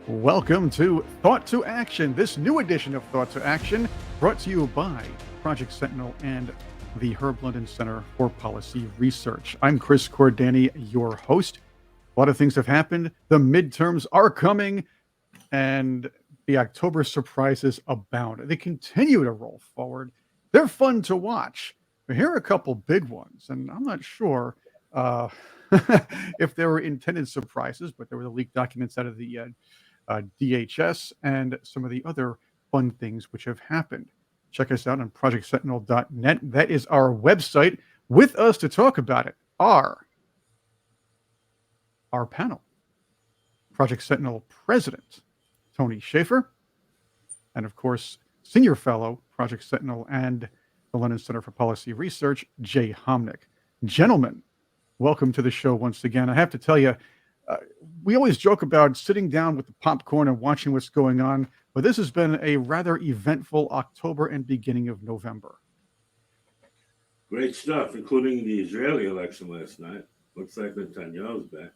Welcome to Thought to Action, this new edition of Thought to Action, brought to you by Project Sentinel and the Herb London Center for Policy Research. I'm Chris Cordani, your host. A lot of things have happened. The midterms are coming, and the October surprises abound. They continue to roll forward. They're fun to watch. But here are a couple big ones, and I'm not sure if they were intended surprises, but there were the leaked documents out of the DHS and some of the other fun things which have happened. Check us out on projectsentinel.net. That is our website. With us to talk about it are our panel, Project Sentinel President Tony Schaefer, and of course, Senior Fellow, Project Sentinel and the London Center for Policy Research, Jay Homnick. Gentlemen, welcome to the show once again. I have to tell you, we always joke about sitting down with the popcorn and watching what's going on, but this has been a rather eventful October and beginning of November. Great stuff, including the Israeli election last night. Looks like Netanyahu's back.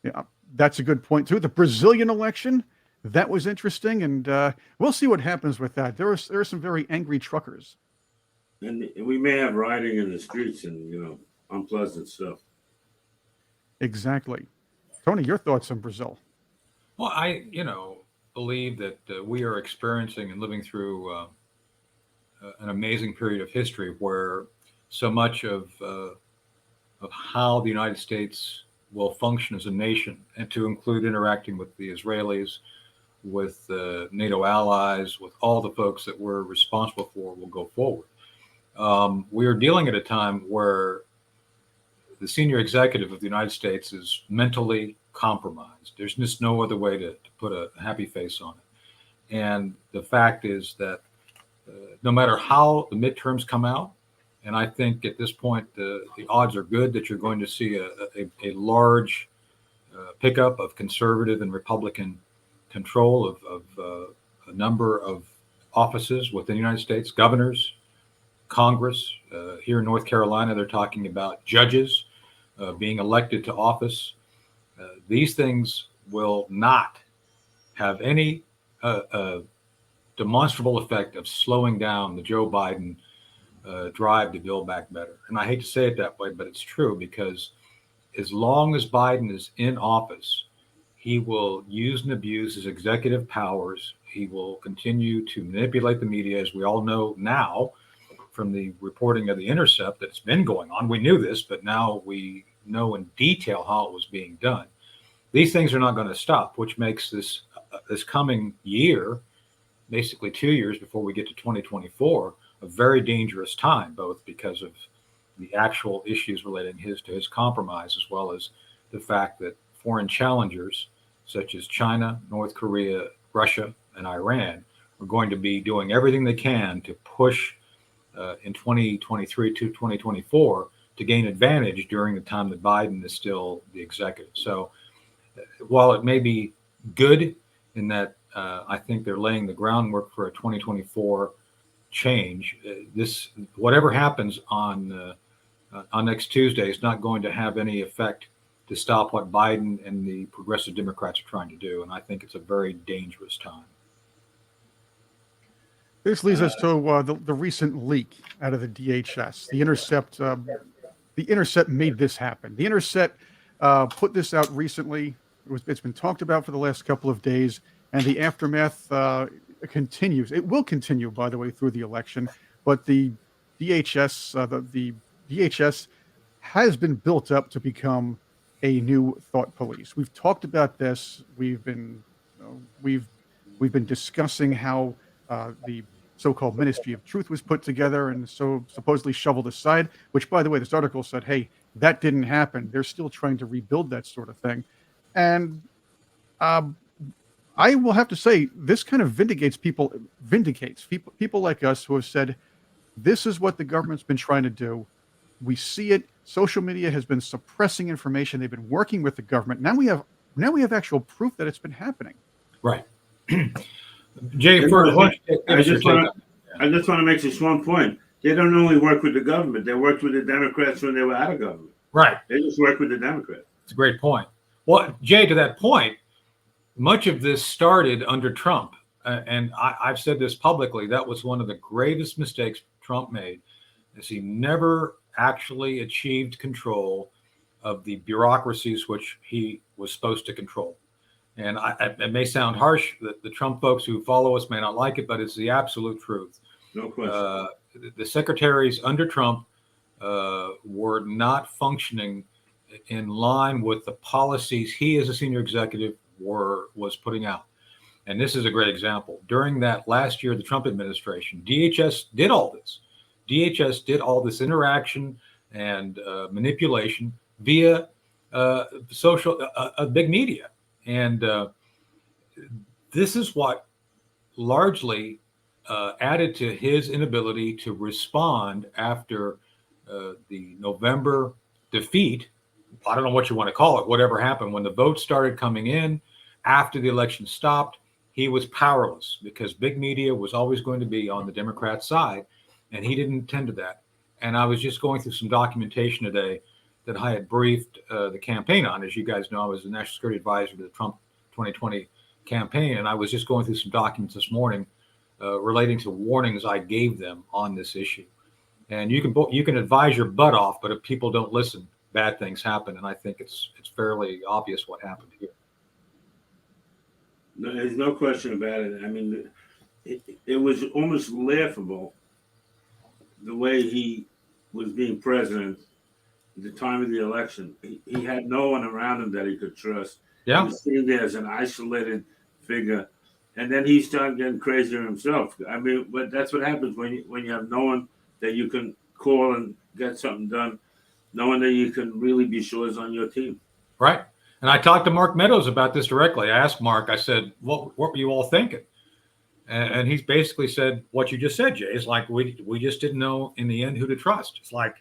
Yeah, that's a good point, too. The Brazilian election, that was interesting, and we'll see what happens with that. There are some very angry truckers. And we may have rioting in the streets and, unpleasant stuff. Exactly. Tony, your thoughts on Brazil? Well, I, believe that we are experiencing and living through an amazing period of history where so much of how the United States will function as a nation, and to include interacting with the Israelis, with NATO allies, with all the folks that we're responsible for, will go forward. We are dealing at a time where the senior executive of the United States is mentally compromised. There's just no other way to put a happy face on it. And the fact is that no matter how the midterms come out, and I think at this point the odds are good that you're going to see a large pickup of conservative and Republican control of a number of offices within the United States, governors, Congress. Here in North Carolina, they're talking about judges being elected to office. These things will not have any demonstrable effect of slowing down the Joe Biden drive to build back better. And I hate to say it that way, but it's true, because as long as Biden is in office, he will use and abuse his executive powers. He will continue to manipulate the media, as we all know now from the reporting of The Intercept that's been going on. We knew this, but now we know in detail how it was being done. These things are not going to stop, which makes this coming year, basically 2 years before we get to 2024, a very dangerous time, both because of the actual issues relating to his compromise, as well as the fact that foreign challengers such as China, North Korea, Russia, and Iran are going to be doing everything they can to push in 2023 to 2024 to gain advantage during the time that Biden is still the executive. So while it may be good in that I think they're laying the groundwork for a 2024 change, whatever happens on next Tuesday is not going to have any effect to stop what Biden and the progressive Democrats are trying to do. And I think it's a very dangerous time. This leads us to the recent leak out of the DHS. The Intercept made this happen. The Intercept put this out recently. It's been talked about for the last couple of days, and the aftermath continues. It will continue, by the way, through the election. But the DHS, the DHS has been built up to become a new thought police. We've talked about this. We've been discussing how the so-called Ministry of Truth was put together and so supposedly shoveled aside, which, by the way, this article said, hey, that didn't happen. They're still trying to rebuild that sort of thing. And I will have to say, this kind of vindicates people like us who have said, this is what the government's been trying to do. We see it. Social media has been suppressing information. They've been working with the government. Now we have actual proof that it's been happening. Right. Jay, I just want to make this one point. They don't only work with the government. They worked with the Democrats when they were out of government. Right. They just work with the Democrats. It's a great point. Well, Jay, to that point, much of this started under Trump. And I've said this publicly. That was one of the gravest mistakes Trump made, is he never actually achieved control of the bureaucracies which he was supposed to control. And it may sound harsh, that the Trump folks who follow us may not like it, but it's the absolute truth. No question. The secretaries under Trump were not functioning in line with the policies he, as a senior executive, was putting out. And this is a great example. During that last year, the Trump administration, DHS did all this. DHS did all this interaction and manipulation via social, big media. And this is what largely added to his inability to respond after the November defeat. I don't know what you want to call it, whatever happened. When the votes started coming in after the election stopped, he was powerless because big media was always going to be on the Democrat side, and he didn't tend to that. And I was just going through some documentation today that I had briefed the campaign on. As you guys know, I was the national security advisor to the Trump 2020 campaign, and I was just going through some documents this morning relating to warnings I gave them on this issue. And you can advise your butt off, but if people don't listen, bad things happen. And I think it's fairly obvious what happened here. No, there's no question about it. I mean, it was almost laughable the way he was being president at the time of the election. He had no one around him that he could trust. Yeah. He was sitting there as an isolated figure. And then he started getting crazier himself. I mean, but that's what happens when you have no one that you can call and get something done, no one that you can really be sure is on your team. Right. And I talked to Mark Meadows about this directly. I asked Mark, I said, what were you all thinking? And he's basically said what you just said, Jay. It's like we just didn't know in the end who to trust. It's like,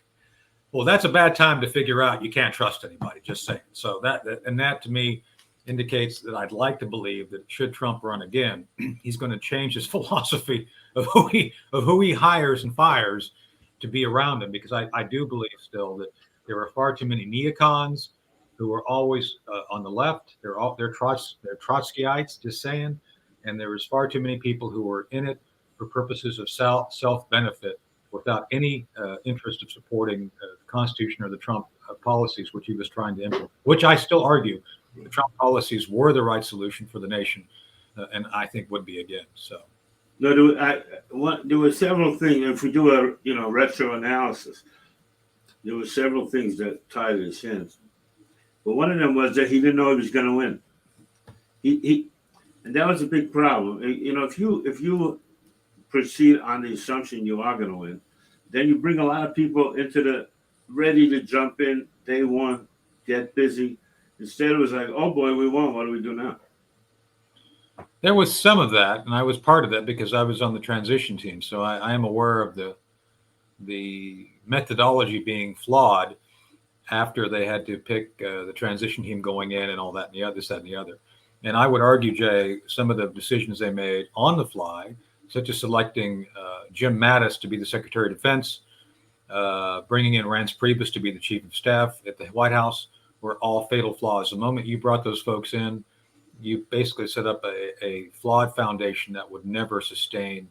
well, that's a bad time to figure out you can't trust anybody, just saying. So that to me indicates that I'd like to believe that should Trump run again, he's going to change his philosophy of who he hires and fires to be around him, because I do believe still that there are far too many neocons who are always on the left. They're Trotskyites, just saying, and there is far too many people who are in it for purposes of self-benefit without any interest of supporting the Constitution or the Trump policies which he was trying to implement, which I still argue the Trump policies were the right solution for the nation, and I think would be again. So, no, there were several things. If we do a retro analysis, there were several things that tied his hands. But one of them was that he didn't know he was going to win. And that was a big problem. If you proceed on the assumption you are going to win, then you bring a lot of people into the ready to jump in day one, get busy. Instead, it was like, oh boy, we won. What do we do now? There was some of that, and I was part of that because I was on the transition team. So I am aware of the methodology being flawed after they had to pick the transition team going in and all that and the other, this, that, and the other. And I would argue, Jay, some of the decisions they made on the fly, such as selecting Jim Mattis to be the Secretary of Defense, bringing in Reince Priebus to be the Chief of Staff at the White House, were all fatal flaws. The moment you brought those folks in, you basically set up a flawed foundation that would never sustain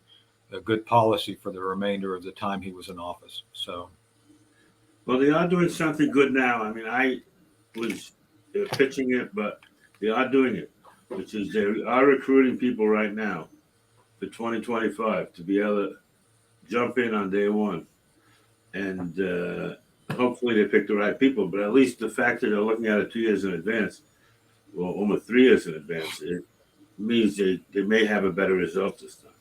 a good policy for the remainder of the time he was in office. So, well, they are doing something good now. I mean, I was pitching it, but they are doing it, which is they are recruiting people right now for 2025 to be able to jump in on day one. And hopefully they pick the right people, but at least the fact that they're looking at it 2 years in advance, well, almost 3 years in advance, it means they may have a better result this time.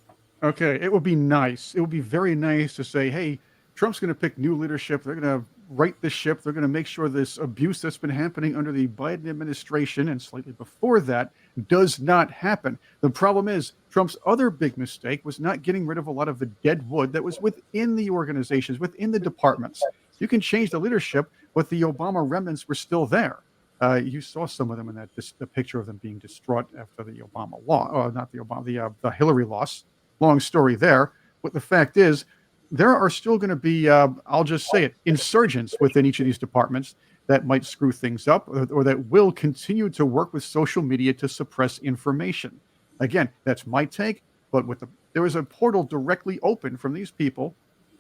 Okay, it would be nice. It would be very nice to say, hey, Trump's going to pick new leadership. They're going to right the ship. They're going to make sure this abuse that's been happening under the Biden administration and slightly before that does not happen. The problem is Trump's other big mistake was not getting rid of a lot of the dead wood that was within the organizations, within the departments. You can change the leadership, but the Obama remnants were still there. You saw some of them in the picture of them being distraught after the Obama the Hillary loss. Long story there. But the fact is, there are still going to be, I'll just say it, insurgents within each of these departments that might screw things up, or that will continue to work with social media to suppress information. Again, that's my take, but there is a portal directly open from these people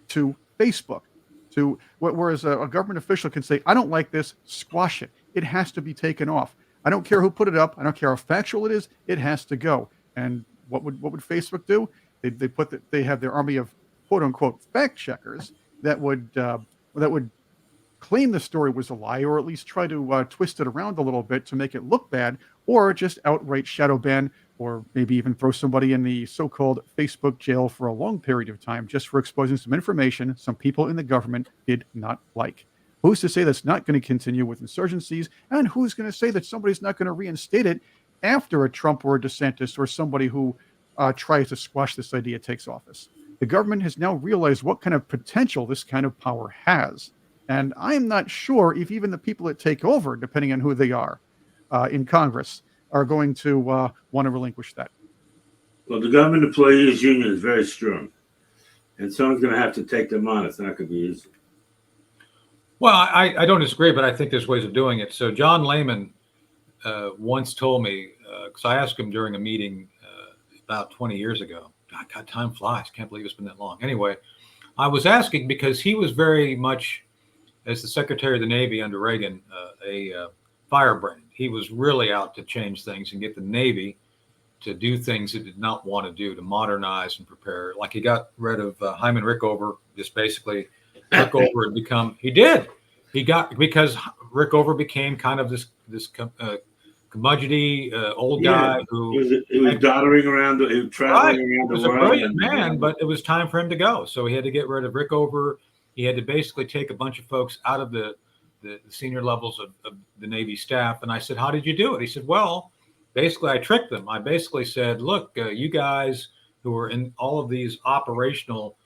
to Facebook. Whereas a government official can say, "I don't like this, squash it. It has to be taken off. I don't care who put it up. I don't care how factual it is. It has to go." And what would Facebook do? They have their army of quote unquote fact checkers that would claim the story was a lie, or at least try to twist it around a little bit to make it look bad, or just outright shadow ban, or maybe even throw somebody in the so-called Facebook jail for a long period of time just for exposing some information some people in the government did not like. Who's to say that's not going to continue with insurgencies? And who's going to say that somebody's not going to reinstate it after a Trump or a DeSantis or somebody who tries to squash this idea takes office? The government has now realized what kind of potential this kind of power has. And I'm not sure if even the people that take over, depending on who they are in Congress, are going to want to relinquish that. Well, the government employees union is very strong, and someone's going to have to take them on. It's not going to be easy. Well, I don't disagree, but I think there's ways of doing it. So John Lehman once told me, because I asked him during a meeting about 20 years ago. God, time flies. Can't believe it's been that long. Anyway, I was asking because he was very much, as the Secretary of the Navy under Reagan, a firebrand. He was really out to change things and get the Navy to do things it did not want to do, to modernize and prepare. Like he got rid of Hyman Rickover, just basically Rickover had become, because Rickover became kind of this curmudgeony old guy who he was doddering around, he was traveling around the world. He was a brilliant man, but it was time for him to go. So he had to get rid of Rickover. He had to basically take a bunch of folks out of the senior levels of the Navy staff. And I said, "How did you do it?" He said, "Well, basically I tricked them. I basically said, look, you guys who are in all of these operational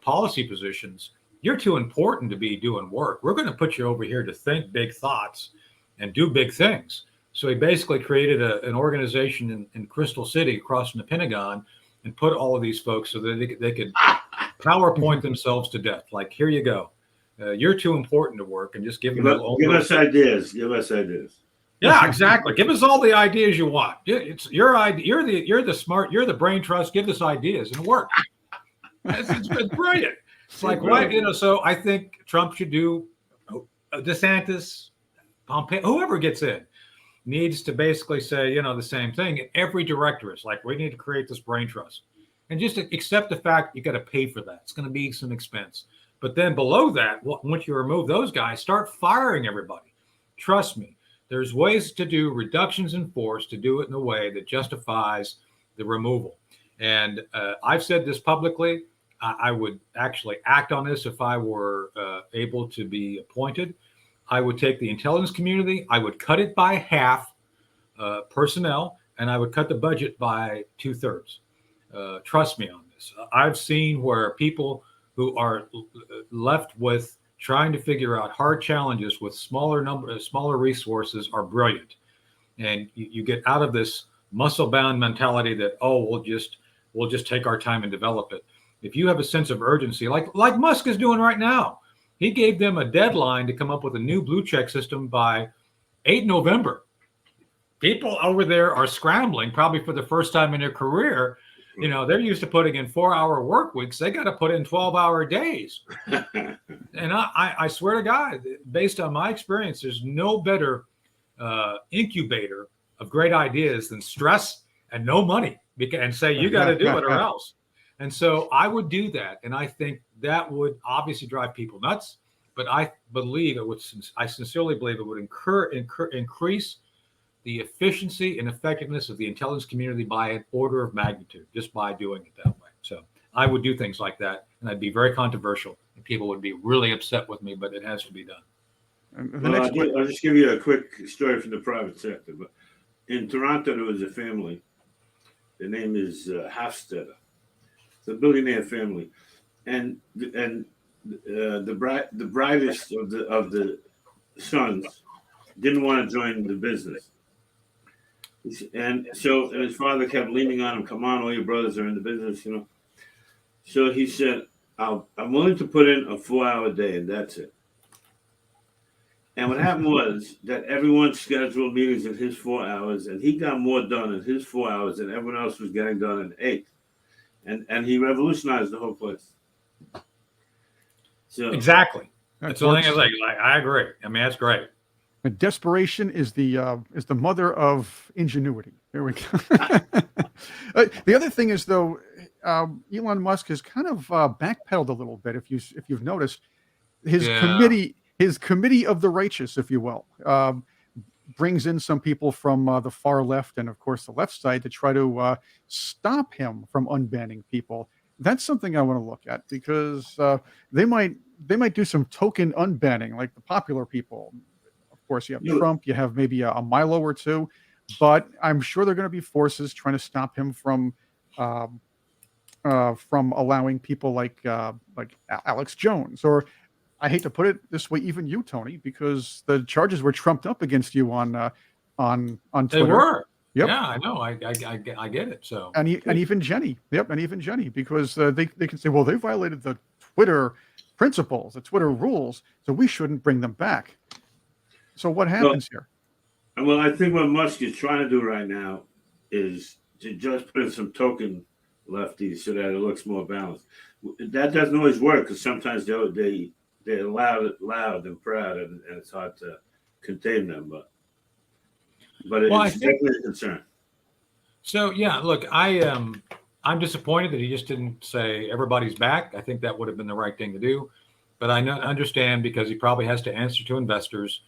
policy positions, you're too important to be doing work. We're going to put you over here to think big thoughts and do big things." So he basically created an organization in Crystal City across from the Pentagon and put all of these folks so that they could PowerPoint themselves to death. Like, here you go. You're too important to work, and just give them give us ideas. Give us ideas. Yeah, exactly. Give us all the ideas you want. It's your idea. You're the smart. You're the brain trust. Give us ideas and work. It's brilliant. It's like, why, so I think Trump should do, DeSantis, Pompeo, whoever gets in needs to basically say, the same thing. And every director is like, we need to create this brain trust. And just accept the fact you got to pay for that. It's going to be some expense. But then below that, once you remove those guys, start firing everybody. Trust me, there's ways to do reductions in force, to do it in a way that justifies the removal. And I've said this publicly. I would actually act on this if I were able to be appointed. I would take the intelligence community, I would cut it by half personnel, and I would cut the budget by 2/3. Trust me on this. I've seen where people who are left with trying to figure out hard challenges with smaller resources are brilliant. And you get out of this muscle-bound mentality that, we'll just take our time and develop it. If you have a sense of urgency, like Musk is doing right now, he gave them a deadline to come up with a new blue check system by 8 November. People over there are scrambling, probably for the first time in their career. They're used to putting in 4-hour work weeks. They got to put in 12-hour days. And I swear to God, based on my experience, there's no better incubator of great ideas than stress and no money, and say, you got to do it or else. And so I would do that. And I think that would obviously drive people nuts. But I believe it would, I sincerely believe it would increase the efficiency and effectiveness of the intelligence community by an order of magnitude, just by doing it that way. So I would do things like that, and I'd be very controversial, and people would be really upset with me, but it has to be done. I'll just give you a quick story from the private sector. But in Toronto, there was a family. The name is Hofstadter. It's a billionaire family, and the brightest of the sons didn't want to join the business. And so his father kept leaning on him. Come on, all your brothers are in the business, So he said, I'm willing to put in a 4-hour day, and that's it. And what happened was that everyone scheduled meetings in his 4 hours, and he got more done in his 4 hours than everyone else was getting done in 8. And he revolutionized the whole place. So Exactly. That That's the only thing works. I agree. I mean, that's great. And desperation is the mother of ingenuity. There we go. The other thing is, though, Elon Musk has kind of backpedaled a little bit. If you've noticed, Yeah. his committee of the righteous, if you will, brings in some people from the far left and, of course, the left side to try to stop him from unbanning people. That's something I want to look at, because they might do some token unbanning, like the popular people. Of course, you have you Trump, you have maybe a Milo or two, but I'm sure there are going to be forces trying to stop him um, from allowing people like Alex Jones, or, I hate to put it this way, even you, Tony, because the charges were trumped up against you on They Twitter. were. Yep. Yeah, I know. I get it. So And even Jenny. Yep, and even Jenny, because they can say, well, they violated the Twitter principles, the Twitter rules, so we shouldn't bring them back. So what well, happens here? well, I think what Musk is trying to do right now is to just put in some token lefties so that it looks more balanced. That doesn't always work, because sometimes they're loud and proud, and it's hard to contain them. But well, I it's think definitely a concern. so. Yeah. Look, I'm disappointed that he just didn't say everybody's back. I think that would have been the right thing to do. But I understand, because he probably has to answer to investors.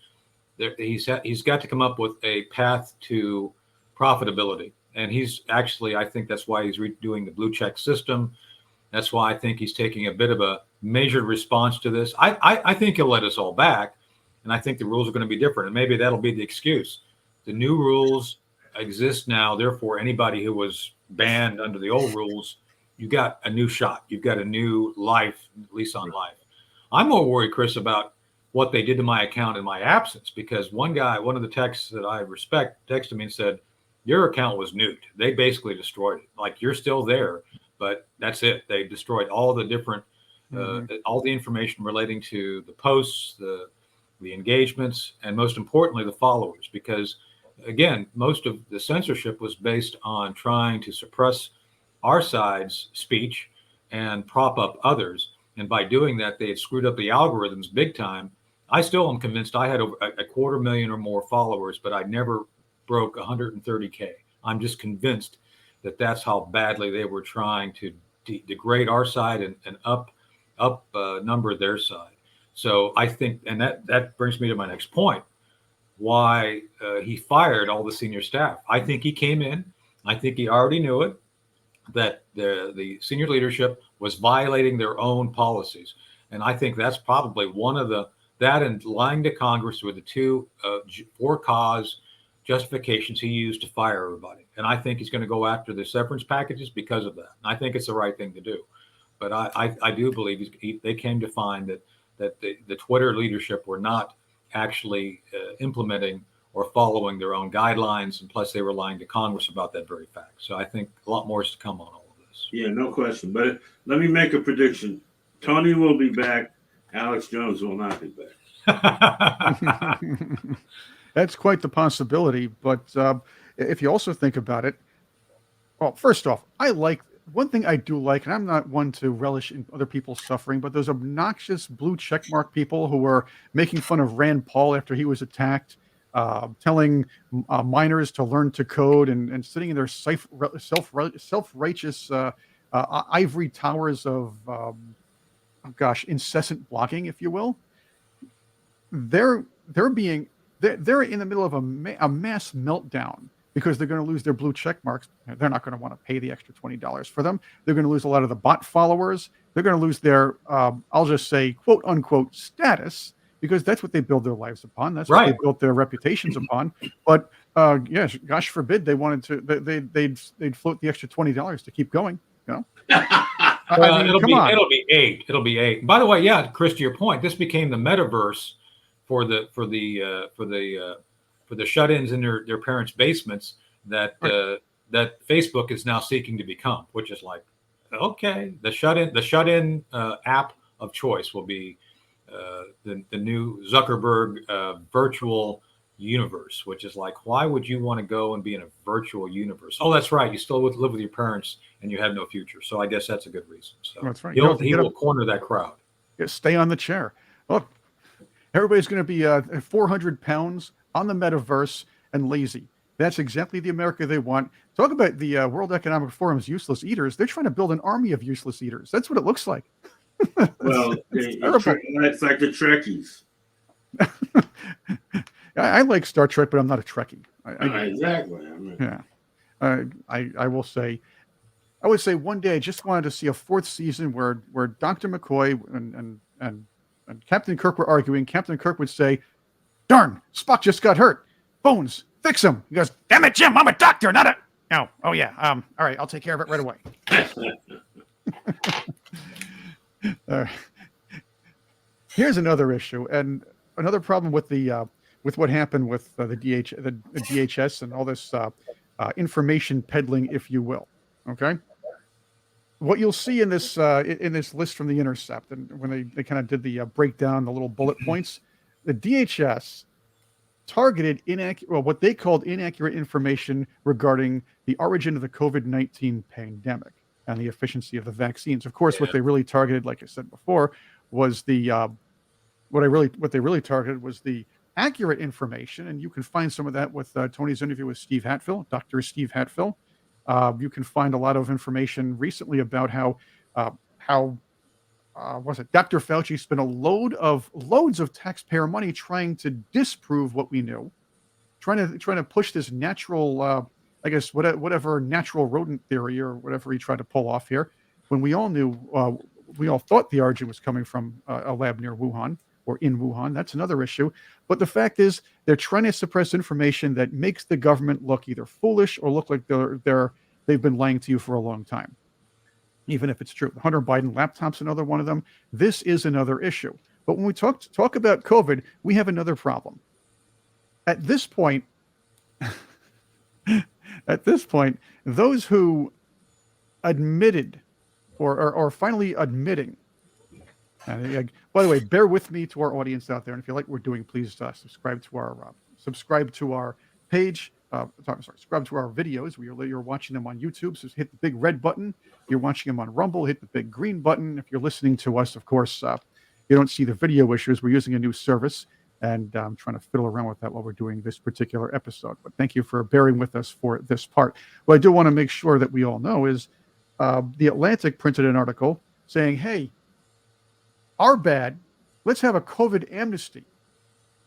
He's got to come up with a path to profitability, and he's actually, I think that's why he's redoing the blue check system. That's why I think he's taking a bit of a measured response to this. I think he'll let us all back, and I think the rules are going to be different, and maybe that'll be the excuse. The new rules exist now, therefore anybody who was banned under the old rules, you got a new shot. You've got a new life, lease on life. I'm more worried, Chris, about what they did to my account in my absence, because one of the texts that I respect, texted me and said, your account was nuked. They basically destroyed it. Like, you're still there, but that's it. They destroyed all the different, all the information relating to the posts, the engagements, and most importantly, the followers. Because, again, most of the censorship was based on trying to suppress our side's speech and prop up others. And by doing that, they had screwed up the algorithms big time. I still am convinced I had over a 250,000 or more followers, but I never broke 130K. I'm just convinced that that's how badly they were trying to degrade our side and up number their side. So I think, and that brings me to my next point, why he fired all the senior staff. I think he came in, I think he already knew it, that the senior leadership was violating their own policies. And I think that's probably one of that and lying to Congress were the two for cause justifications he used to fire everybody. And I think he's going to go after the severance packages because of that. And I think it's the right thing to do. But I do believe they came to find that the Twitter leadership were not actually implementing or following their own guidelines, and plus they were lying to Congress about that very fact. So I think a lot more is to come on all of this. Yeah, no question. But let me make a prediction. Tony will be back. Alex Jones will not be back. That's quite the possibility. But if you also think about it, well, first off, one thing I do like, and I'm not one to relish in other people's suffering, but those obnoxious blue checkmark people who were making fun of Rand Paul after he was attacked, telling minors to learn to code, and sitting in their self-righteous ivory towers of, incessant blogging, if you will. They're in the middle of a mass meltdown, because they're going to lose their blue check marks. They're not going to want to pay the extra $20 for them. They're going to lose a lot of the bot followers. They're going to lose their, I'll just say, quote unquote, status, because that's what they build their lives upon. That's what they built their reputations upon. But yes, gosh forbid they wanted to, they'd float the extra $20 to keep going. You know? Well, it'll be eight. It'll be eight. By the way, yeah, Chris, to your point, this became the metaverse for the shut-ins in their parents' basements that that Facebook is now seeking to become, which is like, okay, the shut-in app of choice will be the new Zuckerberg virtual universe, which is like, why would you want to go and be in a virtual universe? Oh, that's right. You still live with your parents and you have no future. So I guess that's a good reason. So That's right. he will corner that crowd. Stay on the chair. Look, everybody's going to be 400 pounds on the metaverse and lazy. That's exactly the America they want. Talk about the World Economic Forum's useless eaters. They're trying to build an army of useless eaters. That's what it looks like. Well, it's like the Trekkies. I like Star Trek, but I'm not a Trekkie. Exactly. Yeah. I will say, I would say one day I just wanted to see a fourth season where Dr. McCoy and Captain Kirk were arguing. Captain Kirk would say, "Darn, Spock just got hurt. Bones, fix him." He goes, "Damn it, Jim, I'm a doctor, not a..." No. Oh yeah. All right, I'll take care of it right away. Here's another issue and another problem with the with what happened with the DHS and all this information peddling, if you will. Okay. What you'll see in this list from the Intercept, and when they kind of did the breakdown, the little bullet points, the DHS targeted what they called inaccurate information regarding the origin of the COVID-19 pandemic and the efficiency of the vaccines. Of course, what they really targeted, like I said before, was what they really targeted was the accurate information, and you can find some of that with Tony's interview with Steve Hatfill, Dr. Steve Hatfill. You can find a lot of information recently about how was it Dr. Fauci spent loads of taxpayer money trying to disprove what we knew, trying to push this natural, I guess whatever natural rodent theory or whatever he tried to pull off here, when we all knew, we all thought the origin was coming from a lab near Wuhan or in Wuhan. That's another issue. But the fact is, they're trying to suppress information that makes the government look either foolish or look like they've been lying to you for a long time, even if it's true. The Hunter Biden laptop's another one of them. This is another issue. But when we talk about COVID, we have another problem. At this point, those who admitted or finally admitting. And by the way, bear with me to our audience out there, and if you like what we're doing, please subscribe to our page. Subscribe to our videos. You're watching them on YouTube, so hit the big red button. If you're watching them on Rumble, hit the big green button. If you're listening to us, of course, you don't see the video issues. We're using a new service, and I'm trying to fiddle around with that while we're doing this particular episode. But thank you for bearing with us for this part. What I do want to make sure that we all know is The Atlantic printed an article saying, hey, our bad, let's have a COVID amnesty.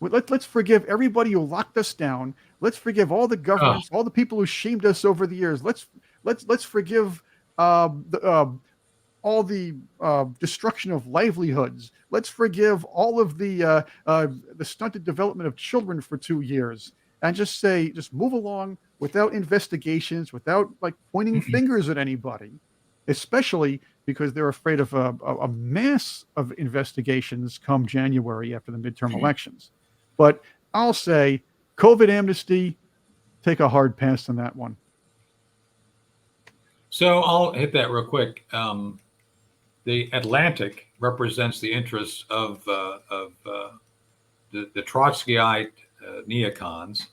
Let's forgive everybody who locked us down. Let's forgive all the governments, all the people who shamed us over the years. Let's forgive all the destruction of livelihoods. Let's forgive all of the stunted development of children for 2 years, and just move along without investigations, without pointing fingers at anybody, especially because they're afraid of a mass of investigations come January after the midterm elections. But I'll say COVID amnesty, take a hard pass on that one. So I'll hit that real quick. The Atlantic represents the interests of the Trotskyite neocons.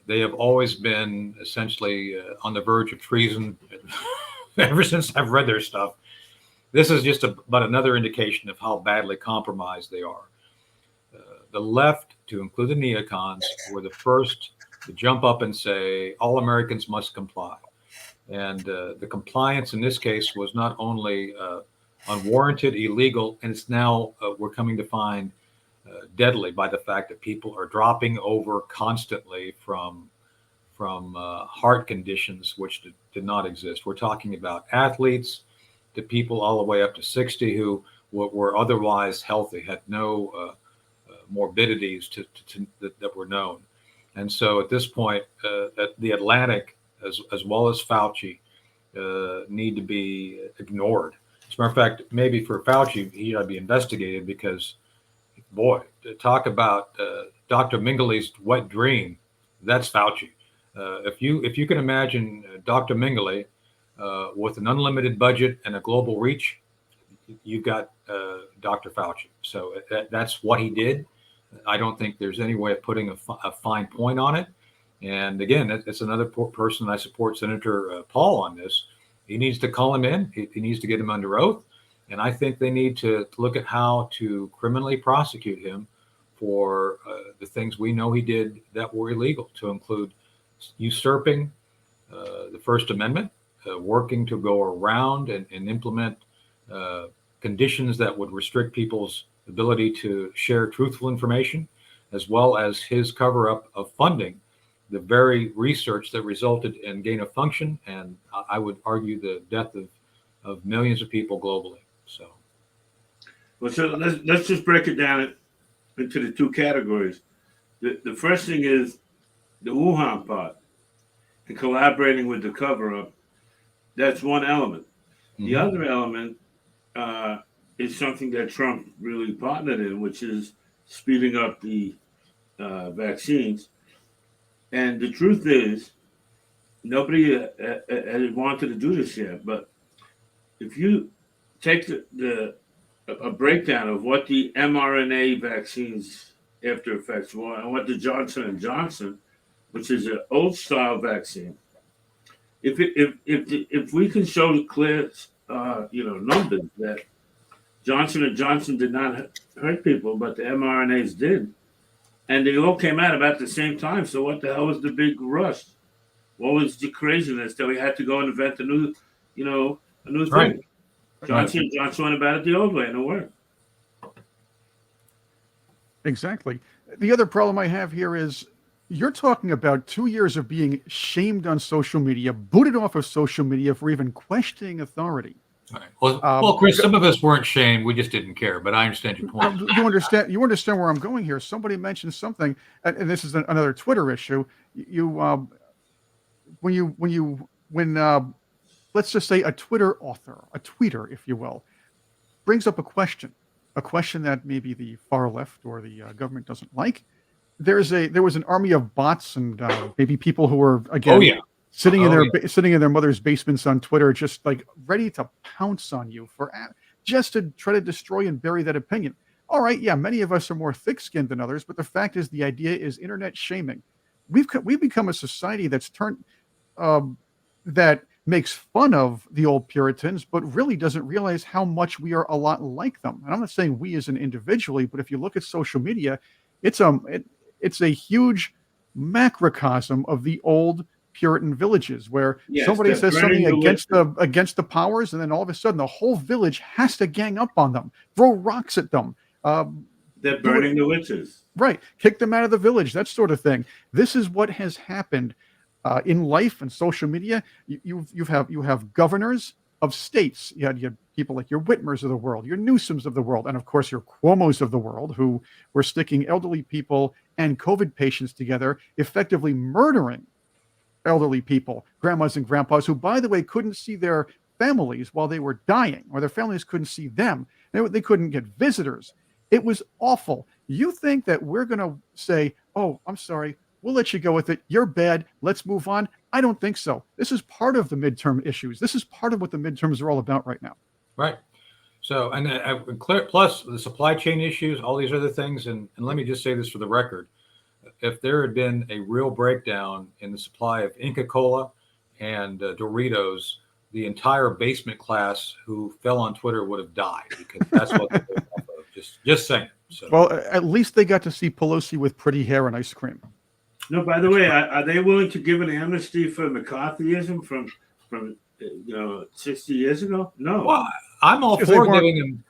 They have always been essentially on the verge of treason ever since I've read their stuff. This is just about another indication of how badly compromised they are. The left, to include the neocons, were the first to jump up and say, all Americans must comply. And the compliance in this case was not only unwarranted, illegal, and it's now, we're coming to find, deadly by the fact that people are dropping over constantly from heart conditions which did not exist. We're talking about athletes to people all the way up to 60 who were otherwise healthy, had no morbidities that were known. And so at this point, the Atlantic, as well as Fauci, need to be ignored. As a matter of fact, maybe for Fauci, he ought to be investigated because, boy, to talk about Dr. Mengele's wet dream, that's Fauci. If you can imagine Dr. Mengele with an unlimited budget and a global reach, you've got Dr. Fauci. So that's what he did. I don't think there's any way of putting a fine point on it. And again, it's another person I support Senator Paul on this. He needs to call him in. He needs to get him under oath. And I think they need to look at how to criminally prosecute him for the things we know he did that were illegal, to include usurping the First Amendment, working to go around and implement conditions that would restrict people's ability to share truthful information, as well as his cover-up of funding the very research that resulted in gain of function, and I would argue the death of millions of people globally. So, well, so let's just break it down into the two categories. The first thing is the Wuhan part and collaborating with the cover-up. That's one element. The other element is something that Trump really partnered in, which is speeding up the vaccines. And the truth is, nobody has wanted to do this yet. But if you take a breakdown of what the mRNA vaccines after effects were and what the Johnson & Johnson, which is an old style vaccine, if we can show clear numbers that Johnson & Johnson did not hurt people, but the mRNAs did, and they all came out about the same time. So what the hell was the big rush? What was the craziness that we had to go and invent a new thing? Right. Johnson & Johnson went about it the old way, and it worked. Exactly. The other problem I have here is you're talking about 2 years of being shamed on social media, booted off of social media for even questioning authority. Right. Well, Chris, some of us weren't shamed. We just didn't care. But I understand your point. You understand where I'm going here. Somebody mentioned something, and this is another Twitter issue. When let's just say a Twitter author, a tweeter, if you will, brings up a question that maybe the far left or the government doesn't like. There was an army of bots and maybe people who were sitting in their mother's basements on Twitter, just like ready to pounce on you just to try to destroy and bury that opinion. All right, yeah, many of us are more thick-skinned than others, but the fact is, the idea is internet shaming. We've become a society that's turned that makes fun of the old Puritans, but really doesn't realize how much we are a lot like them. And I'm not saying we as an individually, but if you look at social media, it's a huge macrocosm of the old Puritan villages, where somebody says something against the powers, and then all of a sudden the whole village has to gang up on them, throw rocks at them. They're burning the witches, right? Kick them out of the village, that sort of thing. This is what has happened in life and social media. You have governors of states. You had people like your Whitmers of the world, your Newsoms of the world, and of course your Cuomos of the world, who were sticking elderly people and COVID patients together, effectively murdering elderly people, grandmas and grandpas, who, by the way, couldn't see their families while they were dying, or their families couldn't see them. They couldn't get visitors. It was awful. You think that we're going to say, oh, I'm sorry, we'll let you go with it. You're bad. Let's move on. I don't think so. This is part of the midterm issues. This is part of what the midterms are all about right now. Right. So, and plus the supply chain issues, all these other things. And let me just say this for the record. If there had been a real breakdown in the supply of Inca Cola and Doritos, the entire basement class who fell on Twitter would have died, because that's what they were off of. Just saying. So. Well, at least they got to see Pelosi with pretty hair and ice cream. No, by the way, are they willing to give an amnesty for McCarthyism from 60 years ago? No. Well, I'm all for giving him.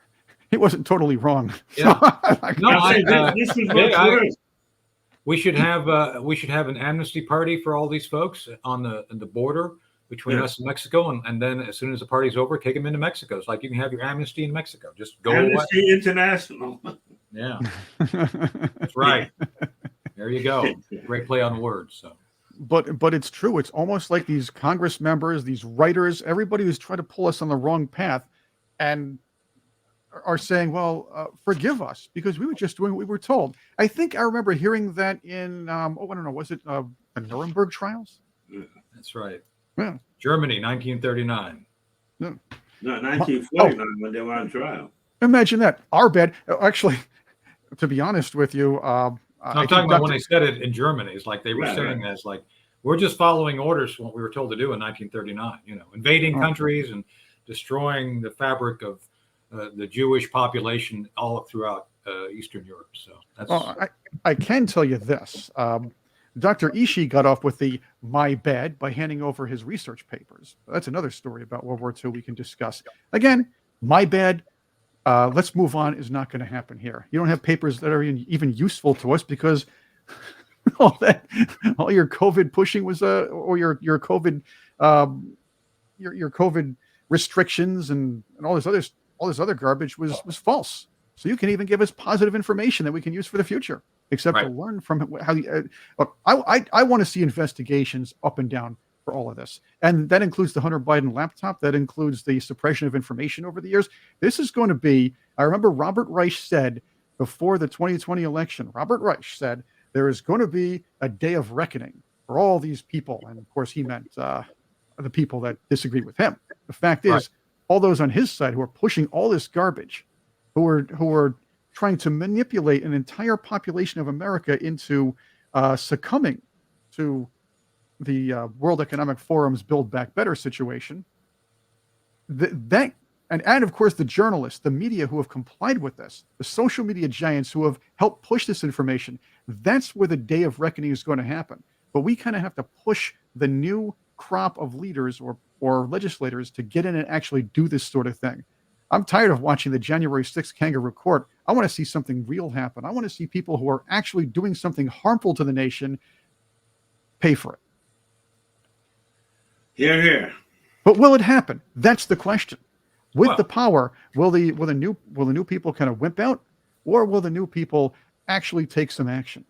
He wasn't totally wrong. Yeah. This was much worse. We should have an amnesty party for all these folks on the border between us and Mexico, and then as soon as the party's over, take them into Mexico. It's like you can have your amnesty in Mexico. Just go Amnesty away. International. Yeah, that's right. There you go. Great play on words. So, but it's true. It's almost like these Congress members, these writers, everybody who's trying to pull us on the wrong path, and are saying, well, forgive us because we were just doing what we were told. I think I remember hearing that in, I don't know, was it the Nuremberg trials? That's right. Yeah. Germany, 1939. Yeah. No, 1949 when they were on trial. Imagine that. Our bed. Actually, to be honest with you, I I'm think talking about when Dr. they said it in Germany. It's like they were Right, saying right. as like, we're just following orders from what we were told to do in 1939, invading Oh, countries and destroying the fabric of the Jewish population all throughout Eastern Europe. So well, that's I can tell you this. Dr. Ishii got off with the my bad by handing over his research papers. That's another story about World War II we can discuss. Again, my bad. Let's move on is not going to happen here. You don't have papers that are even useful to us because all that, all your COVID pushing was, or your COVID, um, your COVID restrictions and all this other garbage was false. So you can even give us positive information that we can use for the future, except to right. learn from how you. Look, I want to see investigations up and down for all of this, and that includes the Hunter Biden laptop. That includes the suppression of information over the years. This is going to be. I remember Robert Reich said before the 2020 election. Robert Reich said there is going to be a day of reckoning for all these people, and of course he meant the people that disagree with him. The fact Right. is, all those on his side who are pushing all this garbage, who are trying to manipulate an entire population of America into succumbing to the World Economic Forum's Build Back Better situation, that and of course the journalists, the media who have complied with this, the social media giants who have helped push this information, that's where the day of reckoning is going to happen. But we kind of have to push the new crop of leaders or legislators to get in and actually do this sort of thing. I'm tired of watching the January 6th kangaroo court. I want to see something real happen. I want to see people who are actually doing something harmful to the nation pay for it. Here, here. But will it happen? That's the question. With the Well, power, will the new people kind of wimp out, or will the new people actually take some action?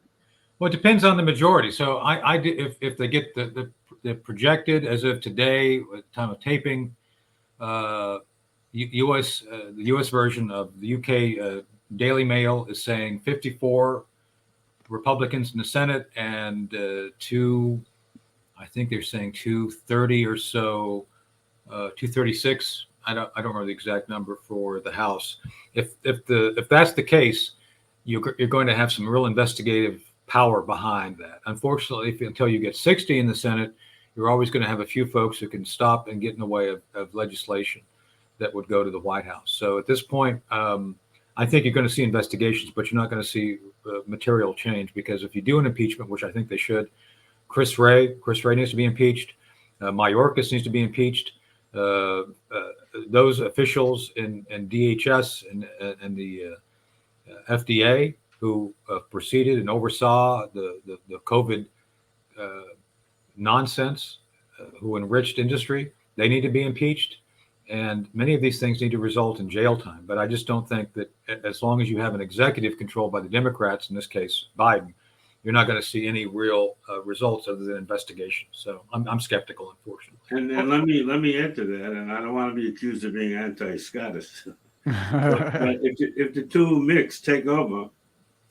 well, it depends on the majority. So if they get the projected as of today, at time of taping, U.S. The U.S. version of the U.K. Daily Mail is saying 54 Republicans in the Senate and I think they're saying 230 or so, 236. I don't remember the exact number for the House. If that's the case, you're going to have some real investigative power behind that. Unfortunately, until you get 60 in the Senate, you're always going to have a few folks who can stop and get in the way of legislation that would go to the White House. So at this point, I think you're going to see investigations, but you're not going to see material change, because if you do an impeachment, which I think they should, Chris Wray needs to be impeached. Mayorkas needs to be impeached. Those officials in DHS and the FDA who proceeded and oversaw the COVID nonsense, who enriched industry, they need to be impeached. And many of these things need to result in jail time. But I just don't think that as long as you have an executive controlled by the Democrats, in this case Biden, you're not going to see any real results other than investigations. So I'm skeptical, unfortunately. And let me add to that, and I don't want to be accused of being anti-Scottish, but if the two mix take over,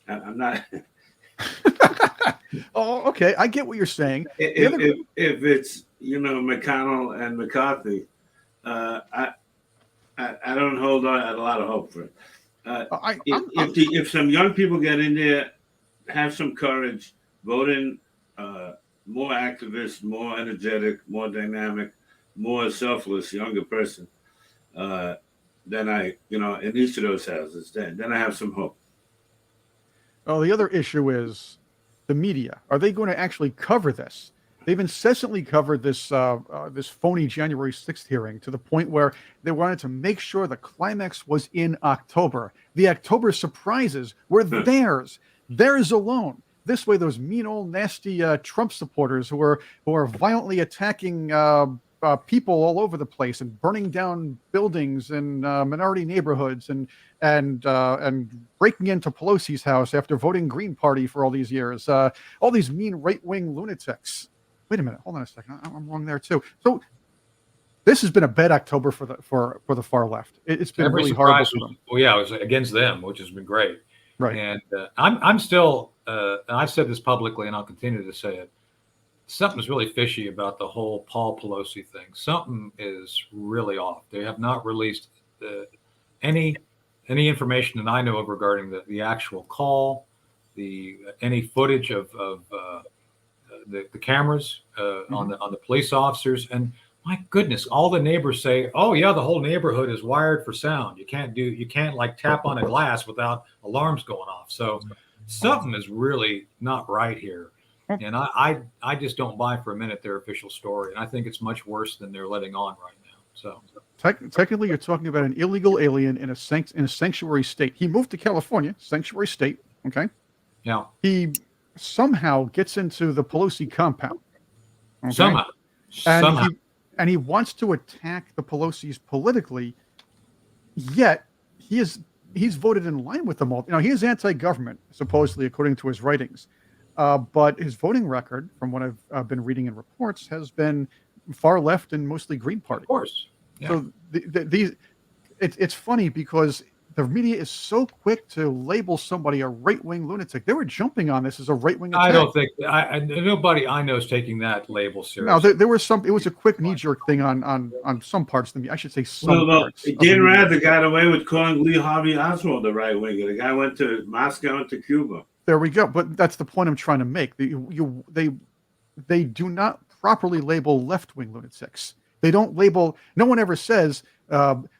I'm not. Oh, okay. I get what you're saying. If it's McConnell and McCarthy, I don't hold a lot of hope for it. If some young people get in there, have some courage, vote in more activists, more energetic, more dynamic, more selfless younger person, then in each of those houses, then I have some hope. Oh, the other issue is the media. Are they going to actually cover this? They've incessantly covered this this phony January 6th hearing to the point where they wanted to make sure the climax was in October. The October surprises were theirs alone. This way, those mean old nasty Trump supporters who are violently attacking people all over the place and burning down buildings in minority neighborhoods and breaking into Pelosi's house after voting Green Party for all these years. All these mean right-wing lunatics. Wait a minute, hold on a second. I'm wrong there too. So this has been a bad October for the far left. It's been really horrible for them. Well, yeah, it was against them, which has been great. Right. And I'm still, and I've said this publicly, and I'll continue to say it. Something's really fishy about the whole Paul Pelosi thing. Something is really off. They have not released any any information that I know of regarding the actual call, any footage of the cameras on the police officers, and my goodness, all the neighbors say, "Oh yeah, the whole neighborhood is wired for sound. You can't like tap on a glass without alarms going off." So something is really not right here, and I just don't buy for a minute their official story, and I think it's much worse than they're letting on right now. So technically, you're talking about an illegal alien in a sanctuary state. He moved to California, sanctuary state. Okay. yeah, He somehow gets into the Pelosi compound. Okay? somehow. And he wants to attack the Pelosi's politically, yet he's voted in line with them all. He is anti-government, supposedly, according to his writings. But his voting record, from what I've been reading in reports, has been far left and mostly Green Party. Of course. Yeah. So it's funny because the media is so quick to label somebody a right-wing lunatic. They were jumping on this as a right-wing attack. I don't think nobody I know is taking that label seriously. No, there was some. It was a quick knee-jerk thing on some parts of the media. I should say some parts. Dan Rather got away with calling Lee Harvey Oswald a right-winger. The guy went to Moscow and to Cuba. There we go. But that's the point I'm trying to make. They do not properly label left-wing lunatics. They don't label. No one ever says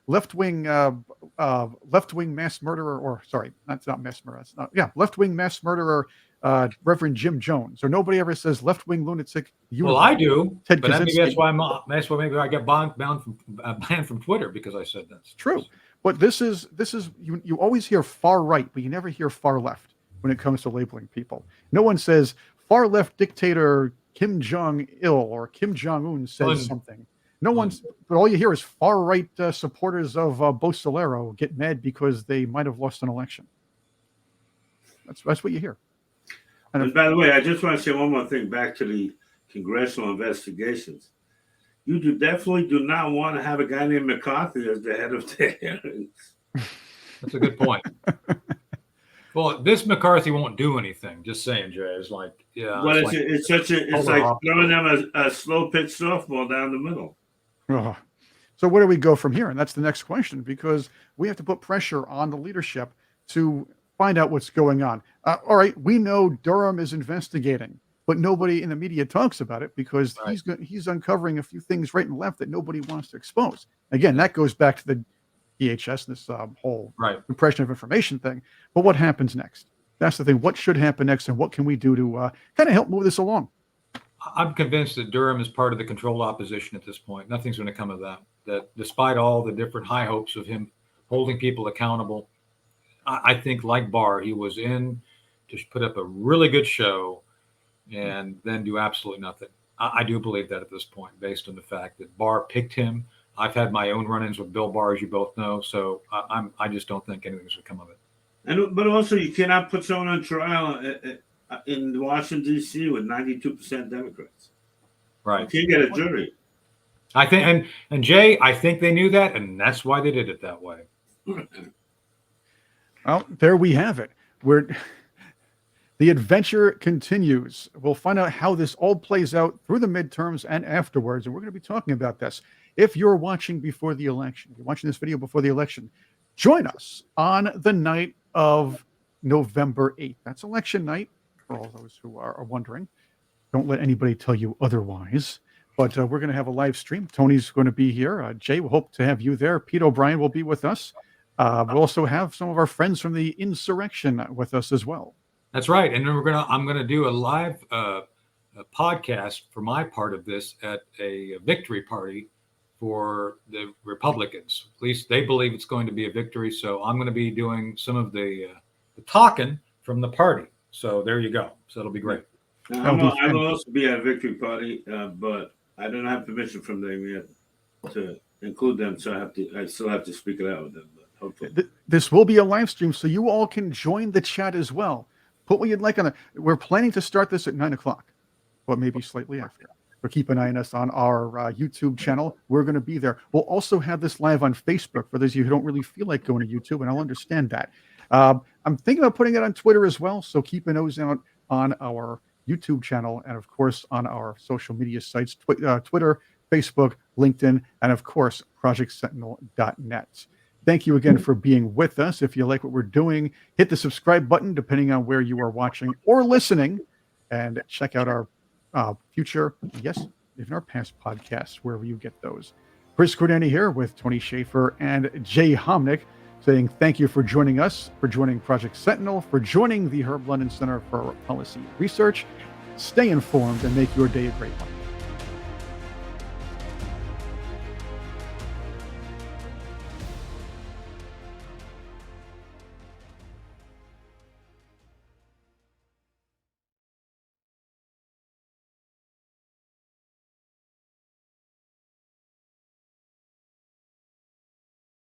left-wing mass murderer, or sorry, that's not mass murderer. Left-wing mass murderer, Reverend Jim Jones, or nobody ever says left-wing lunatic. Well, I do, Ted but Kaczynski. that's why maybe I get banned from Twitter because I said that. True, but this is you always hear far right, but you never hear far left when it comes to labeling people. No one says far left dictator Kim Jong-il or Kim Jong-un says something. No one's, but all you hear is far right supporters of Bolsonaro get mad because they might have lost an election. That's what you hear. And by the way, I just want to say one more thing back to the congressional investigations. You definitely do not want to have a guy named McCarthy as the head of the hearings. That's a good point. Well, this McCarthy won't do anything. Just saying, Jay. It's like, yeah. But it's like throwing them a slow pitch softball down the middle. Oh. So where do we go from here? And that's the next question, because we have to put pressure on the leadership to find out what's going on. All right, we know Durham is investigating, but nobody in the media talks about it because he's uncovering a few things right and left that nobody wants to expose. Again, that goes back to the DHS, this whole compression of information thing. But what happens next? That's the thing. What should happen next, and what can we do to kind of help move this along? I'm convinced that Durham is part of the controlled opposition at this point. Nothing's going to come of that. That despite all the different high hopes of him holding people accountable, I think, like Barr, he was in to put up a really good show and then do absolutely nothing. I do believe that at this point, based on the fact that Barr picked him. I've had my own run-ins with Bill Barr, as you both know, so I just don't think anything's going to come of it. But also, you cannot put someone on trial in Washington, D.C. with 92% Democrats. Right. You can't get a jury. I think, and Jay, I think they knew that, and that's why they did it that way. Well, there we have it. The adventure continues. We'll find out how this all plays out through the midterms and afterwards, and we're going to be talking about this. If you're watching before the election, if you're watching this video before the election, join us on the night of November 8th. That's election night, for all those who are wondering. Don't let anybody tell you otherwise. But we're going to have a live stream. Tony's going to be here. Jay, we hope to have you there. Pete O'Brien will be with us. We'll also have some of our friends from the insurrection with us as well. That's right. And then I'm going to do a live a podcast for my part of this at a victory party for the Republicans. At least they believe it's going to be a victory. So I'm going to be doing some of the talking from the party. So there you go. So it'll be great. I will also be at a victory party, but I don't have permission from them yet to include them. So I still have to speak it out with them. But hopefully. This will be a live stream, so you all can join the chat as well. Put what you'd like on it. We're planning to start this at 9:00, but maybe slightly after. So keep an eye on us on our YouTube channel. We're going to be there. We'll also have this live on Facebook for those of you who don't really feel like going to YouTube, and I'll understand that. I'm thinking about putting it on Twitter as well, so keep a nose out on our YouTube channel and, of course, on our social media sites, Twitter, Facebook, LinkedIn, and, of course, ProjectSentinel.net. Thank you again for being with us. If you like what we're doing, hit the subscribe button depending on where you are watching or listening, and check out our future, yes, even our past podcasts, wherever you get those. Chris Cordani here with Tony Schaefer and Jay Homnick, saying thank you for joining us, for joining Project Sentinel, for joining the Herb London Center for Policy Research. Stay informed and make your day a great one.